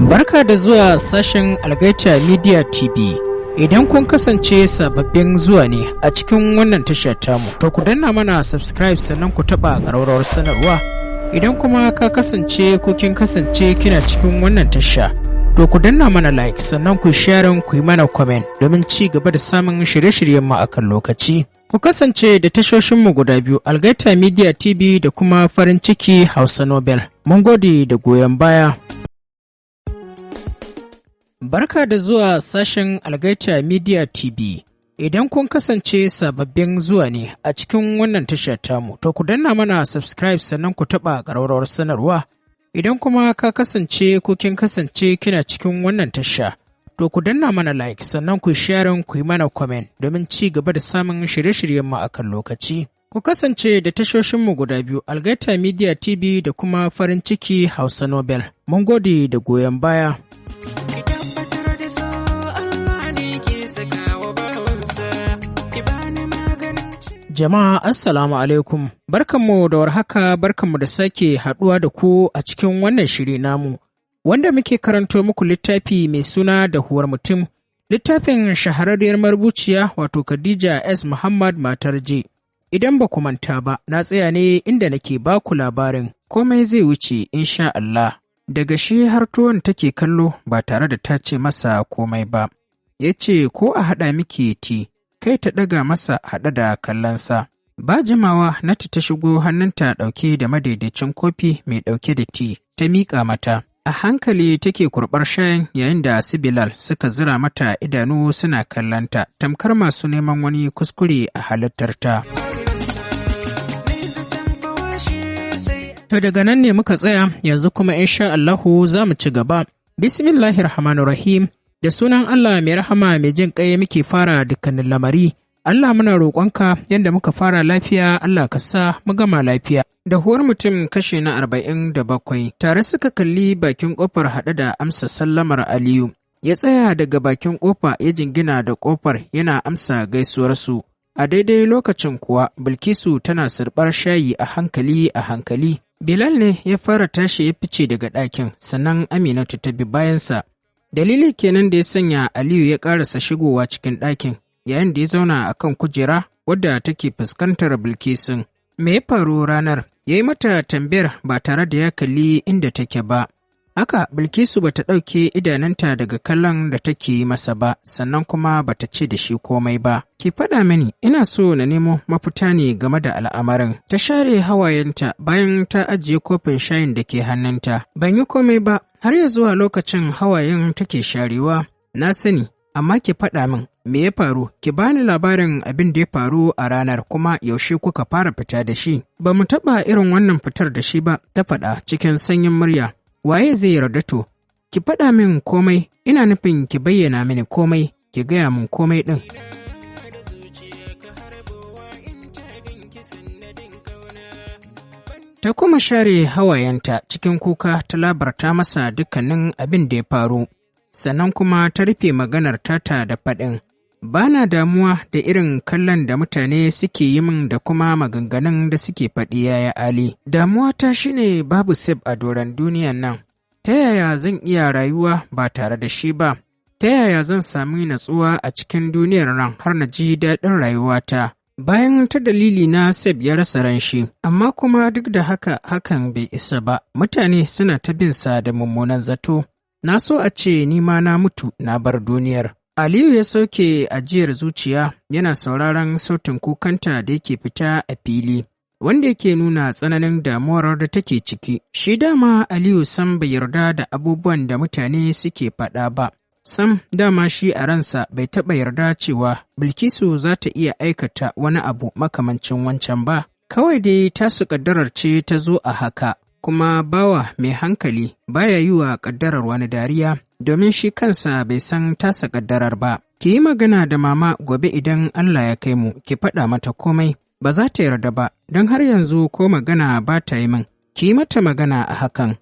Barka da zuwa sashen Algaita Media TV. Idan kun kasance sababbin zuwa ne a cikin wannan tashar tamu, to ku danna mana subscribe sannan ku taɓa ƙararrawar sanarwa. Idan kuma ka kasance ko kin kasance kina cikin wannan tasha, to ku danna mana like sannan ku share ku yi mana comment domin ci gaba da samun shirye-shiryen mu akan lokaci. Ku kasance da tashoshinmu guda biyu, Algaita Media TV da kuma farin ciki Hausa Novel. Mun gode da goyon baya. Barka da zuwa sashen Algaita Media TV. Idan kun kasance sababbin zuwa ne a cikin wannan tashar tamu, to ku danna mana subscribe sannan ku taɓa ƙararrawar sanarwa. Idan kuma ka kasance ko kin kasance kina cikin wannan tasha, to ku danna mana like sannan ku share ku yi mana comment domin ci gaba da samun shirye-shiryen mu akan lokaci. Ku kasance da tashoshinmu guda biyu, Algaita Media TV da kuma farin ciki Hausa Novel. Mun gode da goyon baya. Jama'a Assalamu alaikum, barkanmu da warhaka, barkanmu da sake haɗuwa da ku a cikin wannan shiri namu, wanda muke karanto muku littafi mai suna Dahuwar mutum, littafin shahararriyar marubuciya wato Khadija S. Muhammad matar J. Idan ba ku manta ba, na tsaya ne inda nake ba ku labarin, komai zai wuce insha Allah. Daga shi har tuwon take kallo ba tare da ta ce masa komai ba, ya ce ko a haɗa miki ti. Kai ta ɗaga masa haɗe da kallonsa. Ba jimawa Nati ta shigo hannunta ɗauke da madaidaicin kofi mai ɗauke da ti, ta miƙa mata. A hankali take kurɓar shayin yayin da su Bilal suka zira mata idanu suna kallonta, tamkar masu neman wani kuskure a halittarta. To daga nan ne muka tsaya, yanzu kuma insha Allahu za mu ci gaba. Bismillahirrahmanirrahim. Da sunan Allah mai rahama mai jin ƙai muke fara dukkanin lamari, Allah muna roƙonka yadda muka fara lafiya, Allah ka sa mu gama lafiya. Dahuwar mutum kashe na 47, tare suka kalli bakin ƙofar haɗe da amsa sallamar Aliyu. Ya tsaya daga bakin ƙofa ya jingina da ƙofar yana amsa gaisuwarsu. A daidai lokacin kuwa Bilkisu tana sirɓar shayi a hankali. Bilal ne ya fara tashi ya fice daga ɗakin, sannan Aminatu ta bi bayansa. Dalili kenan da ya sanya Aliyu ya ƙarasa shigowa cikin ɗakin, yayin da ya zauna a kan kujera wadda take fuskantar Bilkisun. Me ya faru ranar? Ya yi mata tambayar ba tare da ya kalli inda take ba. Haka Bilkisu ba ta ɗauke idanunta daga kallon da take yi masa ba, sannan kuma ba ta ce da shi komai ba. Ki faɗa mini, ina so na nemo mafita ne game da al'amarin. Ta share hawayenta bayan ta ajiye kofin shayin da ke hannunta. Ban yi komai ba, har ya zuwa lokacin hawayen take sharewa. Na sani, amma ki faɗa min, me ya faru? Ki bani labarin abin da ya faru a ranar kuma yaushe kuka fara fita da shi. Ba mu taɓa irin wannan fitar da shi ba, ta faɗa cikin sanyin murya. Waye zai yarda to? Ki faɗa min komai, ina nufin ki bayyana mini komai, ki gaya min komai ɗin. Ta kuma share hawayenta cikin kuka ta labarta masa dukkanin abin da ya faru, sannan kuma ta rufe maganar tata da faɗin. Ba na damuwa da irin kallon da mutane suke yi min da kuma maganganun da suke faɗi yaya Ali. Damuwa ta shine babu Sib a doron duniyan nan. Ta yaya zan iya rayuwa ba tare da shi ba? Ta yaya zan sami natsuwa a cikin duniyar nan har na ji daɗin rayuwata? Bayan ta dalili na Sib ya rasa ran shi, amma kuma duk da haka hakan bai isa ba. Mutane suna ta bin sa da mummunan zato. Na so a ce ni ma na mutu na bar duniyar. Aliyu ya sauke ajiyar zuciya yana sauraron sautin kukanta da yake fita a fili, wanda yake nuna tsananin damuwar da take ciki. Shi dama Aliyu sam bai yarda da abubuwan da mutane suke faɗa ba. Sam dama shi a ransa bai taɓa yarda cewa Bilkisu za ta iya aikata wani abu makamancin wancan ba. Kawai dai tasu ƙaddarar ce ta zo a haka, kuma bawa mai hankali baya yi wa ƙaddarar wani dariya. Domin shi kansa bai san tasa ƙaddarar ba. Ki yi magana da mama gobe idan Allah ya kai mu, ki faɗa mata komai, ba za ta yarda ba, don har yanzu ko magana ba ta yi min, ki yi mata magana a hakan.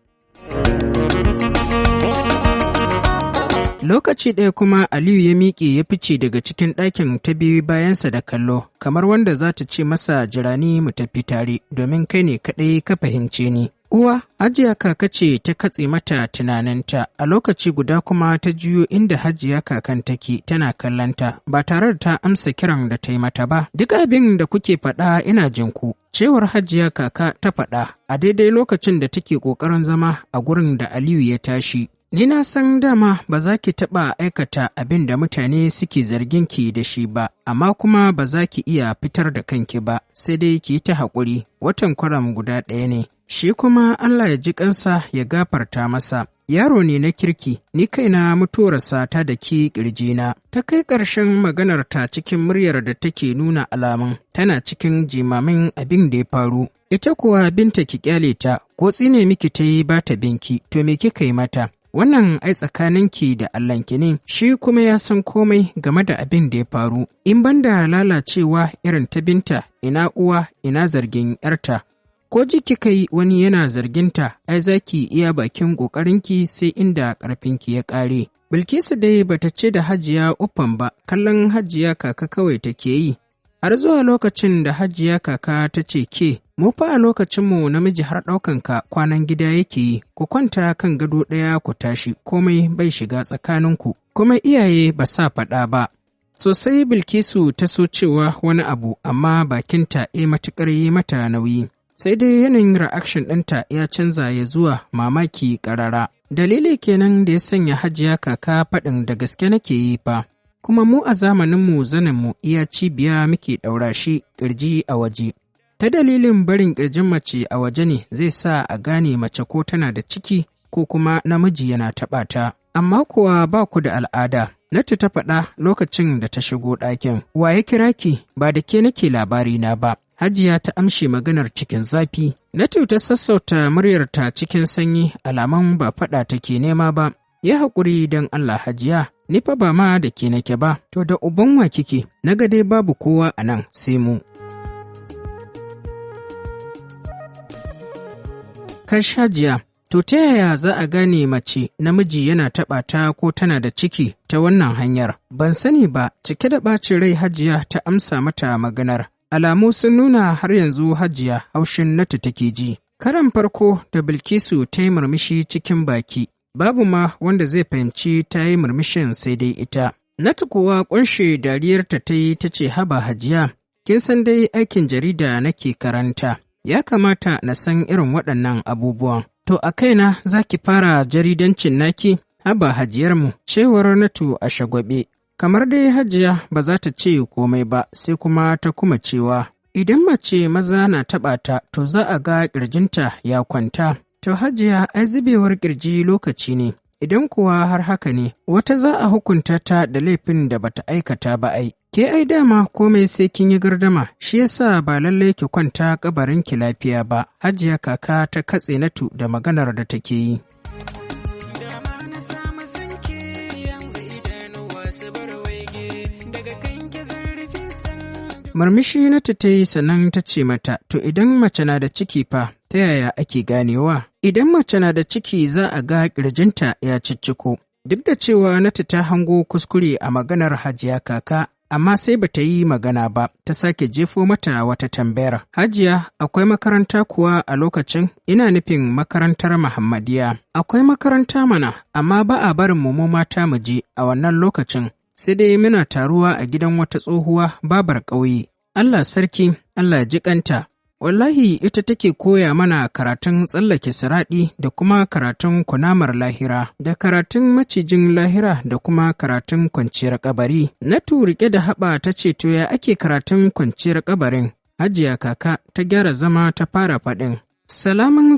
Lokaci ɗaya kuma Aliyu ya miƙe ya fice daga cikin ɗakin ta biyu bayansa da kallo, kamar wanda za ta ce masa jirani mu tafi tare, domin kai ne kaɗai ka fahimce ni. Uwa, Hajiya kaka ce ta katse mata tunaninta, a lokaci guda kuma ta juyo inda Hajiya kakan take tana kallanta ba tare da ta amsa kiran da ta yi mata ba. Duk abin da kuke faɗa ina jin ku. Cewar Hajiya kaka ta faɗa a daidai lokacin da take ƙoƙarin zama a gurin da Aliyu ya tashi. Ni na san dama ba za ki taɓa aikata abin da mutane suke zargin ki da shi ba, amma kuma ba za ki iya fitar da kanki ba, sai dai ki yi ta haƙuri, watan kwaram guda ɗaya ne. Shi kuma Allah ya ji ƙansa ya gafarta masa. Yaro ne na kirki, ni kaina mutuwarsa ta dake ƙirjina. Ta kai ƙarshen maganarta cikin muryar da take nuna alamun, tana cikin jimamin abin da ya faru. Ita kuwa binta ki ƙyale ta, ko tsine miki ta yi ba ta binki, to me kika yi mata? Wannan ai tsakaninki da Allahnki ne, shi kuma ya san komai game da abin da ya faru. In banda lalacewa irin ta binta, ina uwa, ina zargin ‘yarta. Ko ji kika yi wani yana zarginta, ai za ki iya bakin ƙoƙarinki sai inda ƙarfinki ya ƙare. Bilkisu dai bata ce da Hajiya uffan ba, kallon Hajiya kaka kawai take yi. Har zuwa lokacin da Hajiya kaka ta ce ke, mu fa a lokacinmu namiji har ɗaukanka kwanan gida yake yi, ku kwanta kan gado ɗaya ku tashi, komai bai shiga tsakaninku, kuma iyaye ba sa faɗa ba. Sosai Bilkisu ta so cewa wani abu, amma bakinta matuƙar yi mata nauyi. Sai dai yanayin reaction ɗinta ya canza ya zuwa mamaki ƙarara. Dalili kenan da ya sanya Hajiya kaka faɗin da gaske nake yi fa. Kuma mu a zamaninmu zaninmu iya cibiya muke ɗaura shi ƙirji a waje. Ta dalilin barin ƙirjin mace a waje ne zai sa a gane mace ko tana da ciki ko kuma namiji yana taɓa ta. Amma kuwa ba ku da al'ada. Natu ta faɗa lokacin da ta shigo ɗakin. Wa ya kira ki? Ba da ke nake labari na ba. Hajiya ta amshe maganar cikin zafi. Natu ta sassauta muryarta cikin sanyi, alaman ba faɗa take nema ba. Ya haƙuri don Allah Hajiya, ni fa ba ma da ke nake ba, to da uban wa kike, na ga dai babu kowa a nan sai mu. Kash Hajiya, to ta yaya za a gane mace namiji yana taɓa ta ko tana da ciki ta wannan hanyar? Ban sani ba, cike da ɓacin rai Hajiya ta amsa mata maganar. Alamu sun nuna har yanzu Hajiya haushin Natu take ji. Karan farko da Bilkisu ta yi murmushi cikin baki, babu ma wanda zai fahimci ta yi murmushin sai dai ita. Natu kuwa ƙunshe dariyarta ta yi ta ce haba Hajiya, kin san dai aikin jarida nake karanta, ya kamata na san irin waɗannan abubuwan. To a kaina za ki fara jaridancin naki? Haba Hajiyarmu, cewar Natu a shagwaɓe. Kamar dai Hajiya ba za ta ce komai ba sai kuma ta kuma cewa, idan mace maza na taɓa ta, to za a ga ƙirjinta ya kwanta. To Hajiya ai zubewar ƙirji lokaci ne, idan kuwa har haka ne, wata za a hukunta ta da laifin da bata aikata ba ai. Ke ai dama komai sai kin yi gardama, shi yasa ba lallai ki kwanta kabarinki lafiya ba. Hajiya kaka ta katse Natu da maganar da take yi. Murmushi Natu ta yi sannan ta ce mata, to idan mace na da ciki fa, ta yaya ake ganewa? Idan mace na da ciki za a ga ƙirjinta ya cicciko. Duk da cewa Natu ta hango kuskure a maganar Hajiya kaka, amma sai ba ta yi magana ba, ta sake jefo mata wata tambayar. Hajiya, akwai makaranta kuwa a lokacin? Ina nufin makarantar Muhammadiya. Akwai makaranta mana, amma ba a barin mu mata mu je a wannan lokacin. Sai dai muna taruwa a gidan wata tsohuwa babar ƙauye. Allah sarki, Allah ji ƙanta. Wallahi ita take koya mana karatun tsallake siraɗi da kuma karatun kunamar lahira, da karatun macijin lahira da kuma karatun kwanciyar kabari. Natu riƙe da haɓa ta ce to ya ake karatun kwanciyar kabarin? Hajiya kaka ta gyara zama ta fara faɗin. Salaman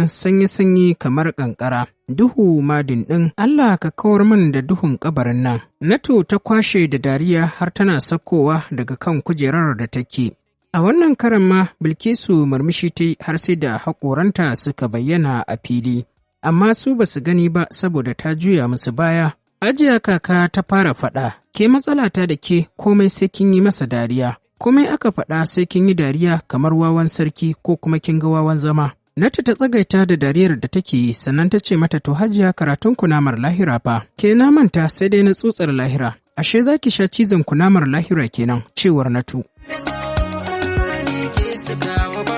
sanyi-sanyi kamar ƙanƙara, duhu madin ɗin, Allah ka kawar min da duhun ƙabarin nan. Natu ta kwashe da dariya har tana sakkowa daga kan kujerar da take. A wannan karan ma Bilkisu murmushi ta yi har sai da haƙoranta suka bayyana a fili, amma su ba su gani ba saboda ta juya musu baya. Hajiya kaka ta fara faɗa, ke matsalata da ke komai sai kin yi masa dariya. Komai aka faɗa sai kin yi dariya kamar wawan sarki ko kuma kin ga wawan zama. Natu ta tsagaita da dariyar da take yi sannan ta ce mata to Hajiya karatun kunamar lahira fa. Ke na manta sai dai na tsutsar lahira. Ashe za ki sha cizon kunamar lahira kenan, cewar Natu.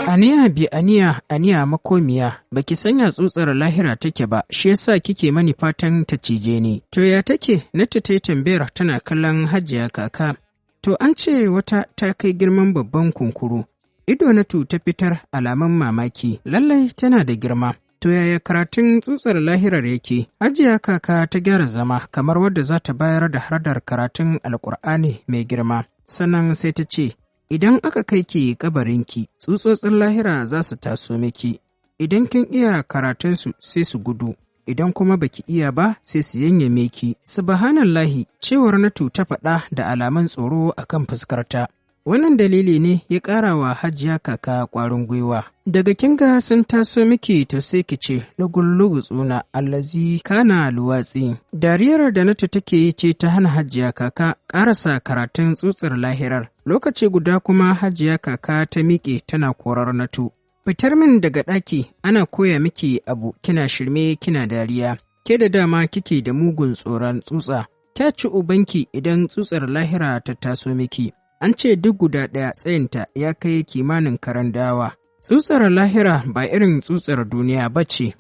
Aniya bi aniya, aniya makomiya, baki sanya tsutsar lahira take ba, shi yasa kike mani fatan ta cije ni. To ya take? Nata ta tambayar tana kallon Hajiya Kaka. To an ce wata ta kai girman babban kunkuru. Ido Natu ta fitar alamun mamaki, lallai tana da girma. To yaya karatun tsutsar lahirar yake? Hajiya Kaka ta gyara zama kamar wadda za ta bayar da hardar karatun Alƙur'ani mai girma. Sannan sai ta ce, idan aka kai ki kabarinki, tsutsotsin lahira za su taso miki. Idan kin iya karatunsu sai su gudu, idan kuma baki iya ba sai su yanyame ki. Subhanallahi, cewar Natu ta faɗa da alaman tsoro akan fuskarta. Wannan dalili ne ya ƙara wa Hajiya Kaka ƙwarin gwiwa. Daga kinga sun taso miki to sai ki ce lugu tsuna allazi kana luwatsi. Dariyar da Natu take yi ce ta hana Hajiya Kaka ƙarasa karatun tsutsar lahirar. Lokaci guda kuma Hajiya Kaka ta miƙe tana korar Natu. Fitar min daga ɗaki, ana koya miki abu kina shirme kina dariya. Ke da dama kike da mugun tsoron tsutsa. Kya ci ubanki idan tsutsar lahira ta taso miki. An ce duk guda ɗaya tsayinta ya kai kimanin karan dawa. Tsutsar lahira ba irin tsutsar duniya ba ce.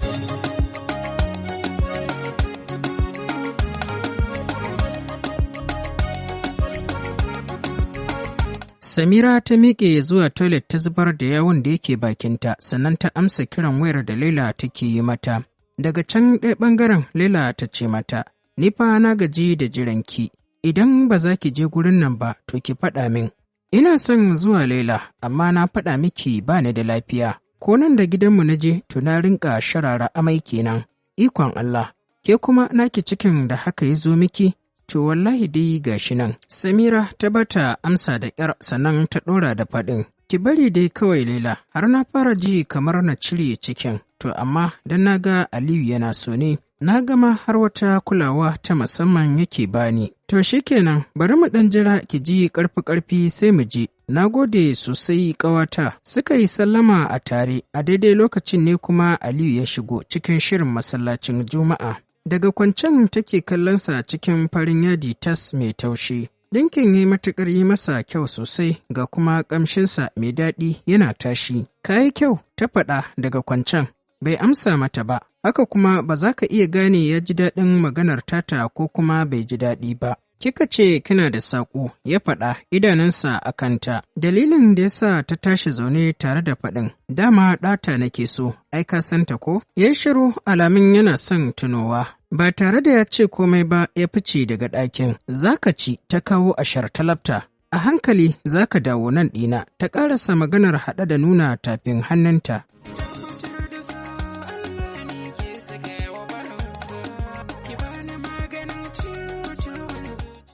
Samira ta miƙe zuwa toilet ta zubar da yawon da yake bakinta, sannan ta amsa kiran wayar da Laila take yi mata. Daga can ɗaya ɓangaren Laila ta ce mata, ni fa na gaji da jiranki. Idan ba za ki je gurin nan ba, to ki faɗa min. Ina son zuwa Laila, amma na faɗa miki ba ni da lafiya. Ko nan da gidanmu na je, to na rinƙa sharara amai kenan. Ikon Allah, ke kuma naki cikin da haka ya zo miki? To wallahi dai gashi nan. Samira ta bata amsa da ƙyar sannan ta ɗora da faɗin. Ki bari dai kawai Laila, har na fara ji kamar na cire cikin. To amma dan na ga Aliyu yana so ne, na gama har wata kulawa ta musamman yake bani. To shikenan, bari mu ɗan jira ki ji ƙarfi-ƙarfi sai mu je. Na gode sosai ƙawata. Suka yi sallama a tare, a daidai lokacin ne kuma Aliyu ya shigo cikin shirin masallacin Juma'a. Daga kwancen take kallonsa cikin farin yadi tas mai taushi. Ɗinkin ya matuƙar yi masa kyau sosai ga kuma ƙamshinsa mai daɗi yana tashi. Ka yi kyau, ta faɗa daga kwancen. Bai amsa mata ba, haka kuma ba za ka iya gane ya ji daɗin maganar tata ko kuma bai ji daɗi ba. Kika ce kina da saƙo, ya faɗa idanunsa a kanta. Dalilin da ya sa ta tashi zaune tare da faɗin, dama ɗata nake so, ai ka santa ko? Ya yi shiru alamin yana son tunowa. Ba tare da ya ce komai ba ya fice daga ɗakin. Za ka ci ta kawo ashar talabta. A hankali za ka dawo nan ɗina, ta ƙarasa maganar haɗe da nuna tafin hannunta.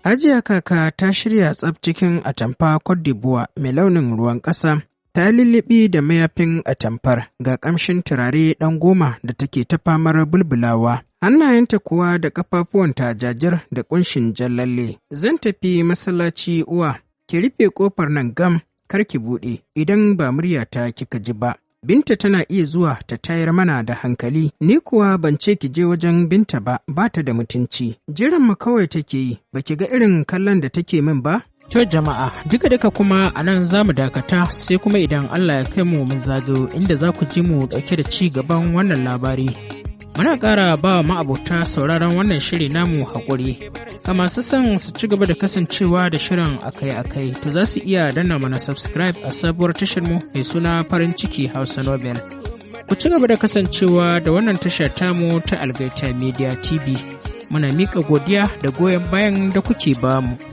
Hajiya Kaka ta shirya tsab cikin atamfa Cote d'Ivoire mai launin ruwan ƙasa, ta lullubi da mayafin atamfar ga ƙamshin turare ɗan goma da take ta famar bulbulawa. Hannayenta kuwa da ƙafafuwanta jajir da ƙunshin jallalle. Zan tafi masallaci uwa, ki rufe ƙofar nan gam, kar ki buɗe, idan ba muryata kika ji ba. Binta tana iya zuwa ta tayar mana da hankali, ni kuwa ban ce ki je wajen Binta ba, ba ta da mutunci. Jiran mu kawai take yi, ba ki ga irin kallon da take min ba? To jama'a, duka kuma a nan za mu dakata sai kuma idan Allah ya kai mu mun zagayo inda za ku ji mu ɗauke da ci gaban wannan labari. Muna ƙara ba wa ma'abota sauraron wannan shiri namu haƙuri. Ga masu son su ci gaba da kasancewa da shirin akai-akai, to za su iya danna mana subscribe a sabuwar tasharmu mai suna farin ciki Hausa Novel. Ku ci gaba da kasancewa da wannan tashar tamu ta Algaita Media TV. Muna miƙa godiya da goyon bayan da kuke bamu.